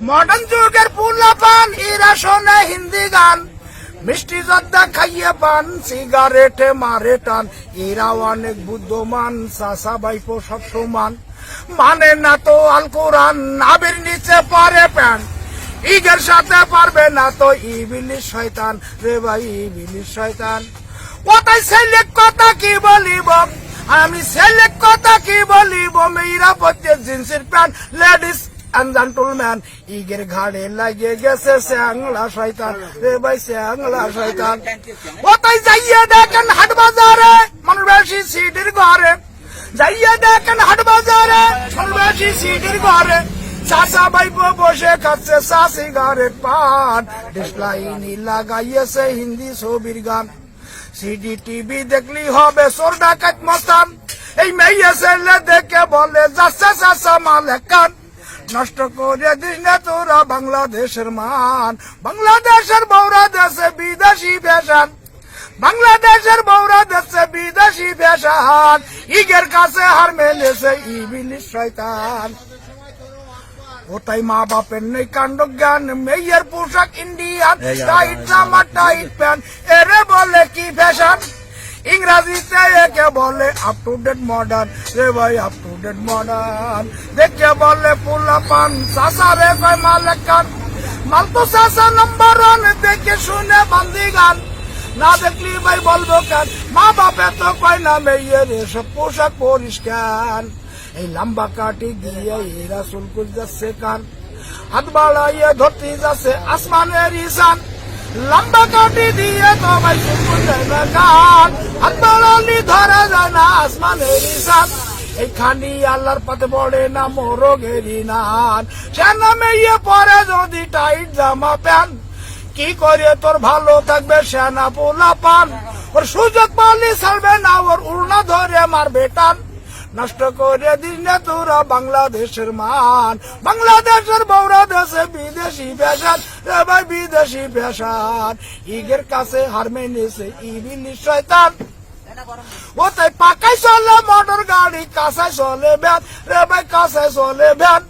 Modern যুগের পোলাপান এরা শোনে হিন্দি গান, মিষ্টি জর্দা খাইয়ে পান, সিগারেটে মারে টান। এরা অনেক বুদ্ধমান, চাচা ভাইপো সব সমান। মানে না তো আল কোরআন, নাবির নিচে পরে প্যান। ঈগের সাথে পারবে না তো ইবিলিশ শয়তান রে ভাই, ইবিলিশ শয়তান। ওটাই ছেলে কথা কি বলিব, আমি ছেলে কথা কি বলিব। মেয়েরা পড়ছে জিন্সের প্যান্ট, লেডিস এন্ড জেন্টলম্যান। ঈগের ঘাড়ে লাগিয়ে গেছে স্যাংলা শয়তান রে ভাই, স্যাংলা শয়তান। ওটাই যাইয়ে দেখেন হাট বাজারে, মানুষ বেশি সিটির ঘরে। যাইয়ে দেখেন হাট বাজারে, মানুষ বেশি সিটির ঘরে। চাচা ভাইপো বসে খাচ্ছে চা সিগারেট পান, ডিসলাইনি লাগাইয়েছে হিন্দি ছবির গান। সিডি টিভি দেখলি হবে চোর ডাকাত মস্তান। এই মেয়ে ছেলে দেখে বলে যাচ্ছে চাচা মালেক খান। নষ্ট করে দিস না তোরা বাংলাদেশের মান, বাংলাদেশের বৌরা দেশে বিদেশি ফ্যাশন। বাংলাদেশের বৌরা দেশে বিদেশি ফ্যাশন। ঈগের কাছে হার মেলেছে ইবিলিশ শয়তান। ওটাই মা বাপের নেই কাণ্ড জ্ঞান, মেয়ের পোশাক ইন্ডিয়ান, টাইট জামা টাইট প্যান্ট। এরে বলে কি ফ্যাশন, ইংরাজিতে একে বলে আপ টু ডেট মডার্ন রে ভাই, আপ টু ডেট মডার্ন। দেখে বলে পোলা পান, চাষা রে ভাই মালেক খান। মাল তো চাষা নম্বর ওয়ান, দেখে শুনে বান্দি গান। না দেখলি ভাই বলবো কেন, মা বাপে তো কয় না মেয়ের এসব পোশাক পরিষ্কার। এই লম্বা কাটি দিয়ে এরা চুলকুল যাচ্ছে কান, হাত বাড়াইয়ে ধরতে যাচ্ছে আসমানের ইসান। লম্বা কাটি দিয়ে তো ভাই চুলকুল যায় না কান, হাত বাড়ালি ধরা যায় না আসমানের ইসান। এইখানি আল্লাহর পাতে পড়ে না মোরগেরি নান, সে নামে ইয়ে পরে যদি টাইট জামা প্যান্ট। কি করে তোর ভালো থাকবে সেনা পোলা পান, ওর সুযোগ পালি ছাড়বে না, ওর উড়না ধরে মারবে টান। নষ্ট করে দিস না তোরা বাংলাদেশের মান, বাংলাদেশের বৌরা দেশে বিদেশি ফ্যাশন রে ভাই, বিদেশি ফ্যাশন। ঈগের কাছে হার মেনেছে ইবিলিশ শয়তান। ওটাই পাকাই চলে মোটর গাড়ি, কাঁচাই চলে ভ্যান রে ভাই, কাঁচাই চলে ভ্যান।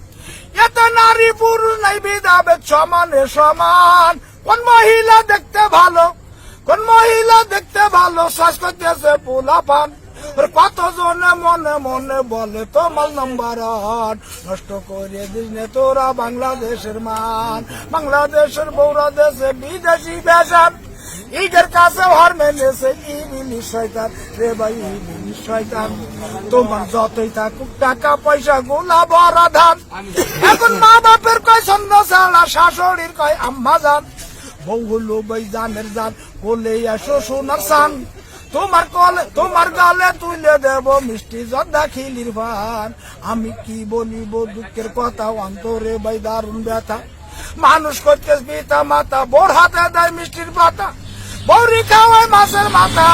এতে নারী পুরুষ নাই ভেদাভেদ সমানে সমান। কোন মহিলা দেখতে ভালো, কোন মহিলা দেখতে ভালো, শ্বাস করতেছে পোলা পান। কতজনে মনে মনে বলে তোমার নাম্বার ওয়ান। নষ্ট করে দিস নে তোরা বাংলাদেশের মান, বাংলাদেশের বৌরা দেশে বিদেশি ফ্যাশন। ঈগের কাছে হার মেনেছে ইবিলিশ শয়তান রে ভাই, ইবিলিশ শয়তান। তোমার যতই থাকুক টাকা পয়সা গোলা ভরা ধান, এখন মা বাপের কয় ছন্দ ছাড়া, শাশুড়ির কয় আম্মা জান। বউ হলো ভাই জানের জান, কোলে আসো সোনার সান। তোমার কলে তোমার গালে তুলে দেব মিষ্টি জর্দা খিলির ভান। আমি কি বলিব দুঃখের কথা, অন্তরে ভাই দারুণ ব্যথা। মানুষ করতে পিতা মাতা, বোর হাতে দেয় মিষ্টির পাতা। বৌরি খাওয়ায় মাছের মাথা,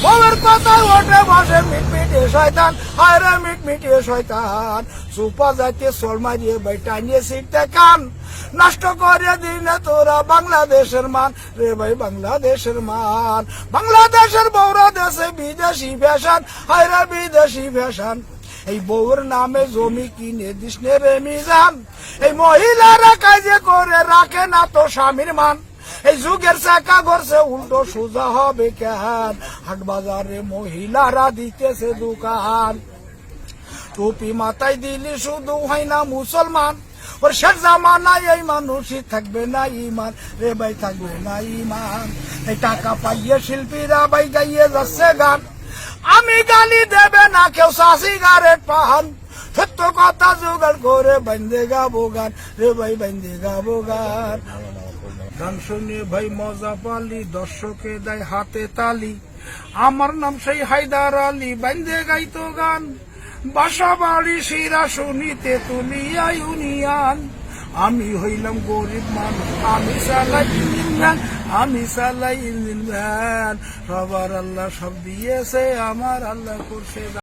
বউয়ের কথা ওঠে বসে মিটমিটিয়ে শয়তান, হায় রে মিটমিটিয়ে শয়তান। সুপা যাইতে সোল মারিয়ে ভাই টানিয়ে সিটতে কান। নষ্ট করে দিনে তোরা বাংলাদেশের মান রে ভাই, বাংলাদেশের মান। বাংলাদেশের বৌরা দেশে বিদেশি ফ্যাশন, হায় রে বিদেশি ফ্যাশন। এই বউর নামে জমি কিনে দিস নে রে মিজান। এই মহিলারা কাজে করে রাখে না তো স্বামীর মান। এই যুগের চাকা ঘরছে উল্টো সোজা হবে কেন, হাট বাজারে মহিলারা দিতেছে দোকান। টুপি মাথায় দিলি শুধু হয় না মুসলমান, ওর শেষ জামানায় এই মানুষই থাকবে না ইমান রে ভাই, থাকবে না ইমান। এই টাকা পাইয়ে শিল্পীরা ভাই গাইয়ে যাচ্ছে গান। আমি গালি দেবে না কেউ সিগারেট পান, সত্য কথা জোগাড় করে বান্ধে গাবো গান রে ভাই, বান্ধে গাবো গান। গান শুনে ভাই মজা পালি, দর্শকে দেয় হাতে তালি। আমার নাম সেই হায়দার আলী, বান্ধে গাইতো গান। বাসা বাড়ি শিরা শুনিতে তুলিয়া ইউনিয়ন। আমি হইলাম গরিব মানুষ, আমি চালাই ইঞ্জিন ভ্যান, আমি চালাই ইঞ্জিন ভ্যান। সবার আল্লাহ সব দিয়েছে, আমার আল্লাহ করছে।